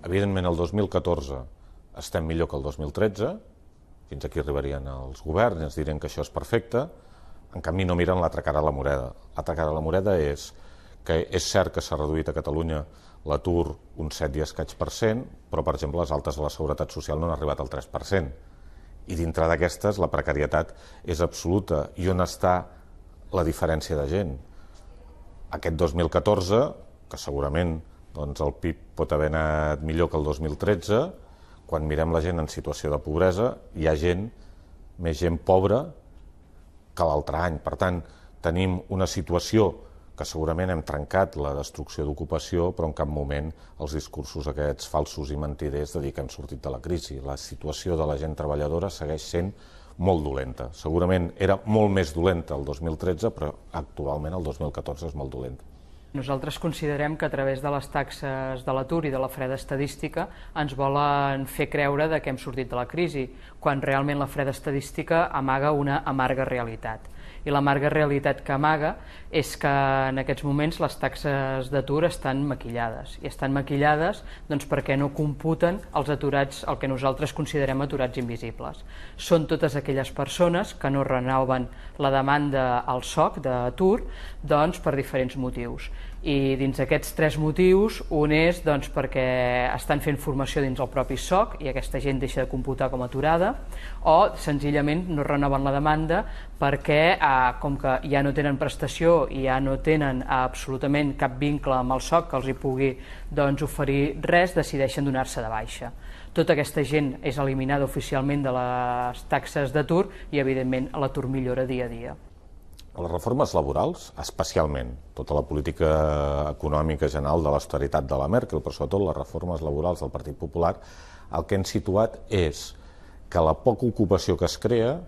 Evidentment, el 2014 estem millor que el 2013, fins aquí arribarien els governs i ens dirien que això és perfecte, en canvi no miren l'altra cara de la moneda. L'altra cara de la moneda és que és cert que s'ha reduït a Catalunya l'atur un 7 i escaig per cent, però, per exemple, les altes de la Seguretat Social no han arribat al 3%. I dintre d'aquestes la precarietat és absoluta. I on està la diferència de gent? Aquest 2014, que segurament el PIB pot haver anat millor que el 2013, quan mirem la gent en situació de pobresa, hi ha més gent pobra que l'altre any. Per tant, tenim una situació que segurament hem trencat la destrucció d'ocupació, però en cap moment els discursos aquests falsos i mentiders de dir que hem sortit de la crisi. La situació de la gent treballadora segueix sent molt dolenta. Segurament era molt més dolenta el 2013, però actualment el 2014 és molt dolenta. Nosaltres considerem que a través de les taxes de l'atur i de la freda estadística ens volen fer creure que hem sortit de la crisi, quan realment la freda estadística amaga una amarga realitat. I l'amarga realitat que amaga és que en aquests moments les taxes d'atur estan maquillades. I estan maquillades perquè no computen els aturats, el que nosaltres considerem aturats invisibles. Són totes aquelles persones que no renoven la demanda al SOC d'atur per diferents motius. I dins d'aquests tres motius, un és perquè estan fent formació dins el propi SOC i aquesta gent deixa de computar com a aturada, o senzillament no renoven la demanda perquè, com que ja no tenen prestació i ja no tenen absolutament cap vincle amb el SOC que els hi pugui oferir res, decideixen donar-se de baixa. Tota aquesta gent és eliminada oficialment de les taxes d'atur i, evidentment, l'atur millora dia a dia. Les reformes laborals, especialment tota la política econòmica general de l'austeritat de la Merkel, però sobretot les reformes laborals del Partit Popular, el que han situat és que la poca ocupació que es crea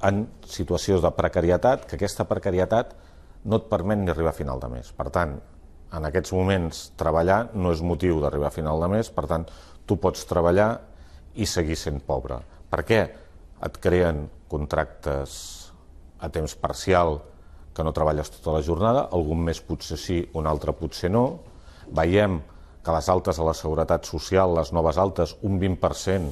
en situacions de precarietat, que aquesta precarietat no et permet ni arribar a final de mes. Per tant, en aquests moments treballar no és motiu d'arribar a final de mes, per tant, tu pots treballar i seguir sent pobre. Per què? Et creen contractes a temps parcial que no treballes tota la jornada, algun mes potser sí, un altre potser no. Veiem que les altes de la Seguretat Social, les noves altes, un 20%,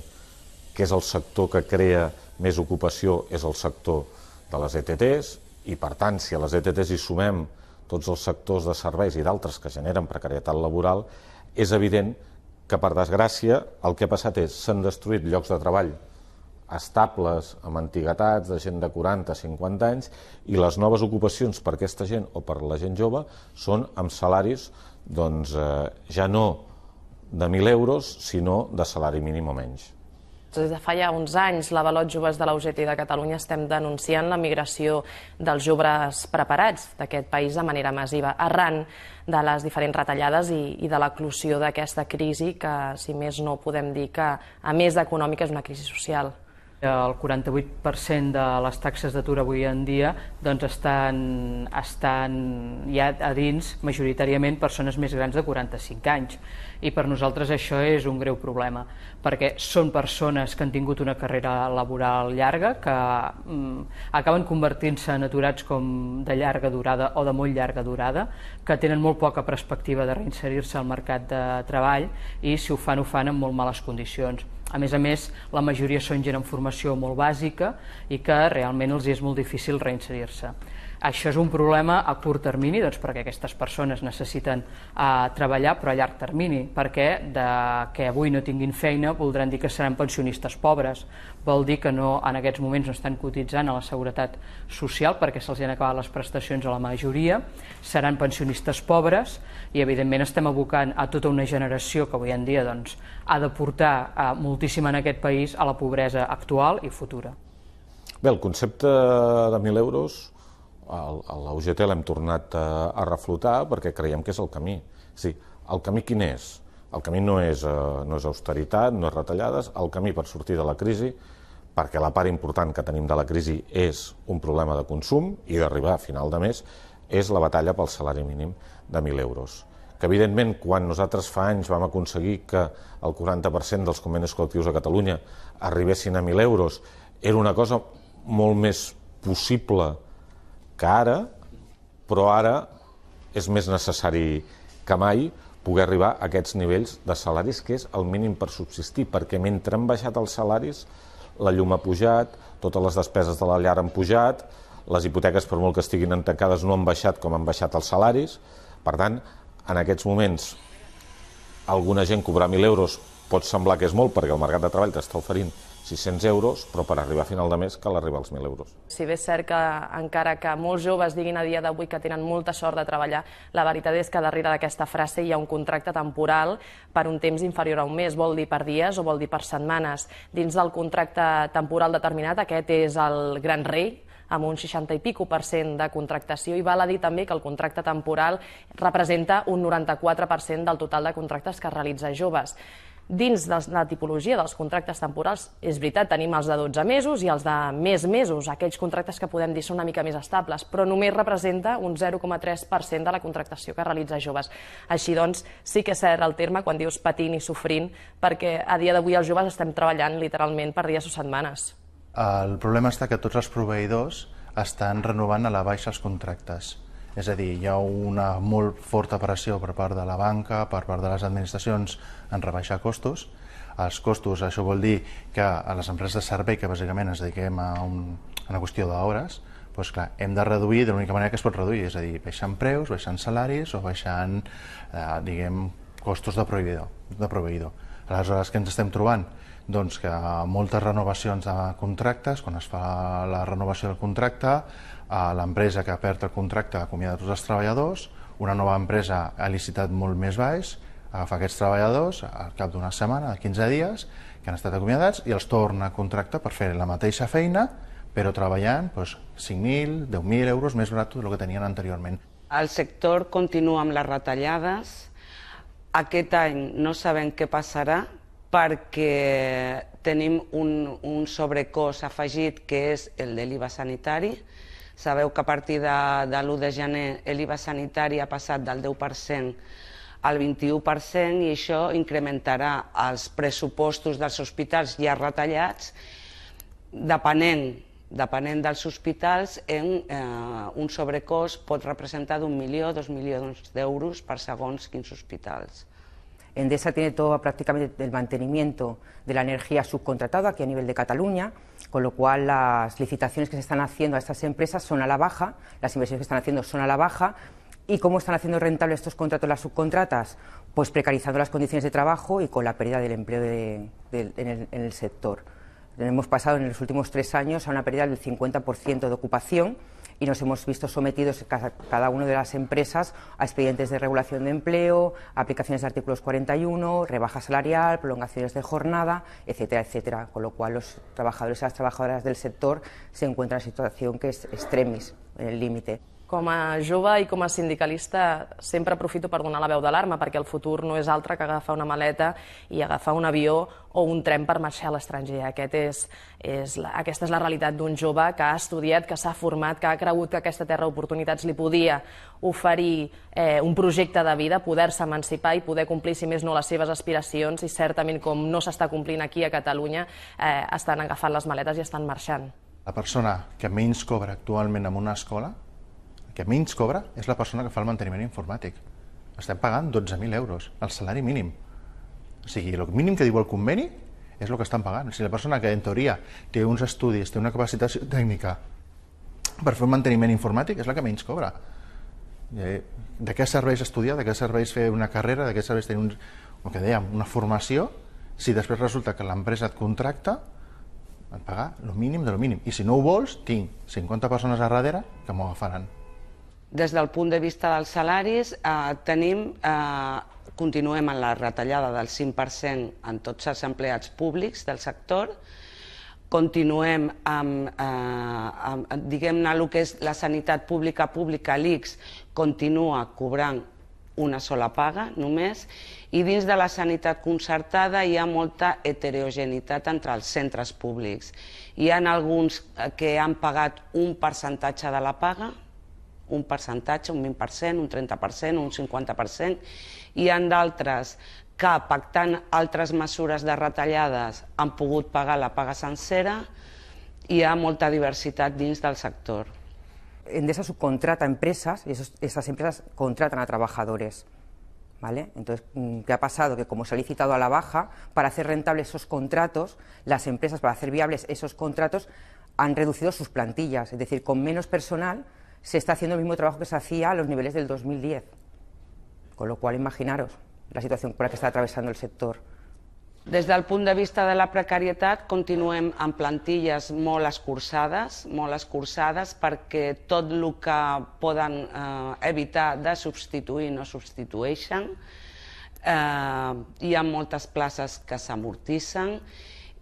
que és el sector que crea més ocupació, és el sector de les ETTs, i per tant, si a les ETTs hi sumem tots els sectors de serveis i d'altres que generen precarietat laboral, és evident que, per desgràcia, el que ha passat és que s'han destruït llocs de treball estables, amb antiguitats, de gent de 40-50 anys, i les noves ocupacions per aquesta gent o per la gent jove són amb salaris ja no de 1.000 euros, sinó de salari mínim o menys. Des de fa ja uns anys, l'Avalot Joves de la UGT de Catalunya estem denunciant la migració dels joves preparats d'aquest país de manera massiva, arran de les diferents retallades i de l'eclosió d'aquesta crisi que, si més no, podem dir que, a més d'econòmica, és una crisi social. El 48% de les taxes d'atur avui en dia estan ja a dins majoritàriament persones més grans de 45 anys. I per nosaltres això és un greu problema, perquè són persones que han tingut una carrera laboral llarga, que acaben convertint-se en aturats com de llarga durada o de molt llarga durada, que tenen molt poca perspectiva de reinserir-se al mercat de treball i, si ho fan en molt males condicions. A més, la majoria són gent en formació molt bàsica i que realment els és molt difícil reinserir-se. Això és un problema a curt termini, perquè aquestes persones necessiten treballar, però a llarg termini, perquè que avui no tinguin feina voldran dir que seran pensionistes pobres. Vol dir que en aquests moments no estan cotitzant a la Seguretat Social perquè se'ls han acabat les prestacions a la majoria, seran pensionistes pobres i, evidentment, estem abocant a tota una generació que avui en dia ha de portar moltíssim en aquest país a la pobresa actual i futura. Bé, el concepte de 1.000 euros a la UGT l'hem tornat a reflotar perquè creiem que és el camí. El camí quin és? El camí no és austeritat, no és retallades, el camí per sortir de la crisi, perquè la part important que tenim de la crisi és un problema de consum i d'arribar a final de mes, és la batalla pel salari mínim de 1.000 euros. Que, evidentment, quan nosaltres fa anys vam aconseguir que el 40% dels convenis col·lectius a Catalunya arribessin a 1.000 euros, era una cosa molt més possible que ara, però ara és més necessari que mai, poder arribar a aquests nivells de salaris, que és el mínim per subsistir, perquè mentre han baixat els salaris, la llum ha pujat, totes les despeses de la llar han pujat, les hipoteques, per molt que estiguin tancades, no han baixat com han baixat els salaris. Per tant, en aquests moments, alguna gent cobrar 1.000 euros pot semblar que és molt, perquè el mercat de treball t'està oferint 600 euros, però per arribar a final de mes cal arribar als 1.000 euros. Si bé és cert que encara que molts joves diguin a dia d'avui que tenen molta sort de treballar, la veritat és que darrere d'aquesta frase hi ha un contracte temporal per un temps inferior a un mes, vol dir per dies o vol dir per setmanes. Dins del contracte temporal determinat, aquest és el gran rei, amb un 60 i pico % de contractació, i val a dir també que el contracte temporal representa un 94% del total de contractes que realitza joves. Dins de la tipologia dels contractes temporals, és veritat, tenim els de 12 mesos i els de més mesos, aquells contractes que podem dir són una mica més estables, però només representa un 0,3% de la contractació que realitza joves. Així doncs, sí que és cert el terme quan dius patint i sofrint, perquè a dia d'avui els joves estem treballant literalment per dies o setmanes. El problema està que tots els proveïdors estan renovant a la baixa els contractes. És a dir, hi ha una molt forta pressió per part de la banca, per part de les administracions, en rebaixar costos. Els costos, això vol dir que a les empreses de servei, que bàsicament ens dediquem a una qüestió d'hores, doncs clar, hem de reduir de l'única manera que es pot reduir, és a dir, baixant preus, baixant salaris o baixant, diguem, costos de proveïdor. Aleshores, què ens estem trobant? Doncs que moltes renovacions de contractes, quan es fa la renovació del contracte, l'empresa que perd el contracte acomiada tots els treballadors, una nova empresa ha licitat molt més baix, agafa aquests treballadors al cap d'una setmana, de 15 dies, que han estat acomiadats, i els torna a contractar per fer la mateixa feina, però treballant 5.000, 10.000 euros més barat del que tenien anteriorment. El sector continua amb les retallades. Aquest any no sabem què passarà, perquè tenim un sobrecost afegit que és el de l'IVA sanitari. Sabeu que a partir de l'1 de gener l'IVA sanitari ha passat del 10% al 21% i això incrementarà els pressupostos dels hospitals ja retallats, depenent dels hospitals, un sobrecost pot representar d'1 milió, 2 milions d'euros per segons quins hospitals. Endesa tiene todo prácticamente el mantenimiento de la energía subcontratada aquí a nivel de Cataluña, con lo cual las licitaciones que se están haciendo a estas empresas son a la baja, las inversiones que están haciendo son a la baja. ¿Y cómo están haciendo rentables estos contratos las subcontratas? Pues precarizando las condiciones de trabajo y con la pérdida del empleo en el sector. Hemos pasado en los últimos 3 años a una pérdida del 50% de ocupación y nos hemos visto sometidos cada una de las empresas a expedientes de regulación de empleo, aplicaciones de artículos 41, rebaja salarial, prolongaciones de jornada, etcétera, etcétera. Con lo cual los trabajadores y las trabajadoras del sector se encuentran en una situación que es extremis, en el límite. Com a jove i com a sindicalista sempre aprofito per donar la veu d'alarma, perquè el futur no és altre que agafar una maleta i agafar un avió o un tren per marxar a l'estranger. Aquesta és la realitat d'un jove que ha estudiat, que s'ha format, que ha cregut que aquesta terra d'oportunitats li podia oferir un projecte de vida, poder-se emancipar i poder complir, si més no, les seves aspiracions, i certament, com no s'està complint aquí a Catalunya, estan agafant les maletes i estan marxant. La persona que menys cobra actualment en una escola, que menys cobra, és la persona que fa el manteniment informàtic. Estem pagant 12.000 euros, el salari mínim. O sigui, el mínim que diu el conveni és el que estan pagant. O sigui, la persona que en teoria té uns estudis, té una capacitació tècnica per fer un manteniment informàtic és la que menys cobra. De què serveix estudiar, de què serveix fer una carrera, de què serveix tenir el que dèiem, una formació, si després resulta que l'empresa et contracta et pagar el mínim de lo mínim. I si no ho vols, tinc 50 persones a darrere que m'ho agafaran. Des del punt de vista dels salaris, continuem en la retallada del 5% en tots els empleats públics del sector, continuem amb, diguem-ne, el que és la sanitat pública, l'ICS, continua cobrant una sola paga només, i dins de la sanitat concertada hi ha molta heterogeneïtat entre els centres públics. Hi ha alguns que han pagat un percentatge de la paga, un percentatge, un 20%, un 30%, un 50%, i hi ha d'altres que, pactant altres mesures de retallades, han pogut pagar la paga sencera, i hi ha molta diversitat dins del sector. Endesa subcontrata empresas y esas empresas contratan a trabajadores. ¿vale? Entonces, ¿qué ha pasado? Que como se ha licitado a la baja, para hacer rentables esos contratos, las empresas, para hacer viables esos contratos, han reducido sus plantillas, es decir, con menos personal se está haciendo el mismo trabajo que se hacía a los niveles del 2010. Con lo qual, imaginaros la situació per la que està atravessant el sector. Des del punt de vista de la precarietat, continuem amb plantilles molt escurçades perquè tot el que poden evitar de substituir no substitueixen. Hi ha moltes places que s'amortissen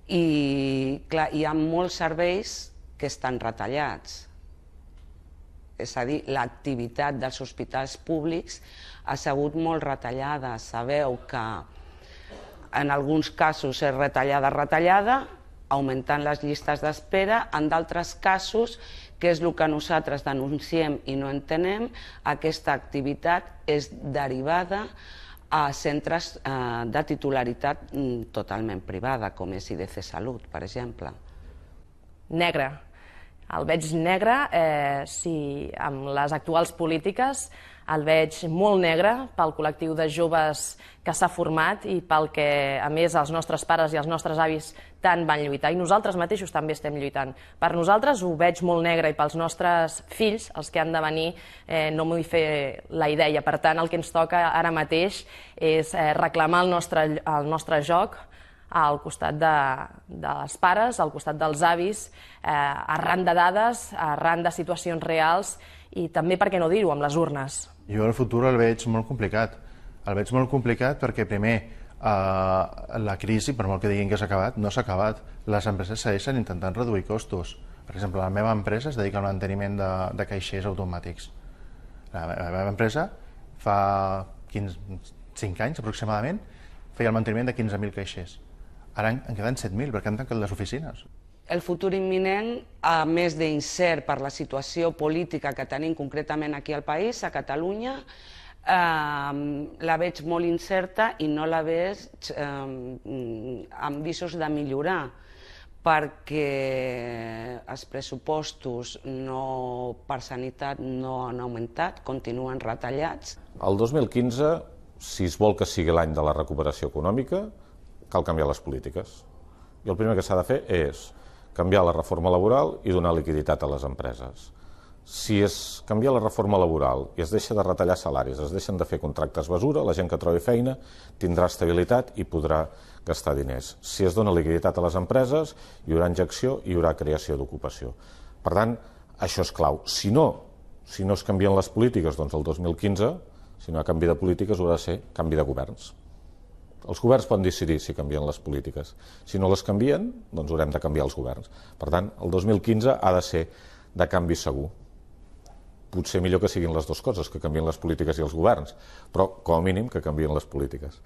i hi ha molts serveis que estan retallats. És a dir, l'activitat dels hospitals públics ha sigut molt retallada. Sabeu que en alguns casos és retallada, augmentant les llistes d'espera. En d'altres casos, que és el que nosaltres denunciem i no entenem, aquesta activitat és derivada a centres de titularitat totalment privada, com és IDC Salut, per exemple. Negre. El veig negre, si amb les actuals polítiques el veig molt negre pel col·lectiu de joves que s'ha format i pel que, a més, els nostres pares i els nostres avis tant van lluitar. I nosaltres mateixos també estem lluitant. Per nosaltres ho veig molt negre i pels nostres fills, els que han de venir, no m'ho vull fer la idea. Per tant, el que ens toca ara mateix és reclamar el nostre joc al costat dels pares, al costat dels avis, arran de dades, arran de situacions reals i també, per què no dir-ho, amb les urnes. Jo el futur el veig molt complicat. El veig molt complicat perquè, primer, la crisi, per molt que diguin que s'ha acabat, no s'ha acabat. Les empreses segueixen intentant reduir costos. Per exemple, la meva empresa es dedica al manteniment de caixers automàtics. La meva empresa fa 5 anys aproximadament feia el manteniment de 15.000 caixers. Ara en queden 7.000 perquè han tancat les oficines. El futur imminent, a més d'incert per la situació política que tenim concretament aquí al país, a Catalunya, la veig molt incerta i no la veig amb visos de millorar, perquè els pressupostos per sanitat no han augmentat, continuen retallats. El 2015, si es vol que sigui l'any de la recuperació econòmica, cal canviar les polítiques. I el primer que s'ha de fer és canviar la reforma laboral i donar liquiditat a les empreses. Si es canvia la reforma laboral i es deixa de retallar salaris, es deixen de fer contractes basura, la gent que trobi feina tindrà estabilitat i podrà gastar diners. Si es dona liquiditat a les empreses, hi haurà injecció i hi haurà creació d'ocupació. Per tant, això és clau. Si no es canvien les polítiques, doncs el 2015, si no hi ha canvi de polítiques, haurà de ser canvi de governs. Els governs poden decidir si canvien les polítiques. Si no les canvien, doncs haurem de canviar els governs. Per tant, el 2015 ha de ser de canvi segur. Potser millor que siguin les dues coses, que canvien les polítiques i els governs, però com a mínim que canvien les polítiques.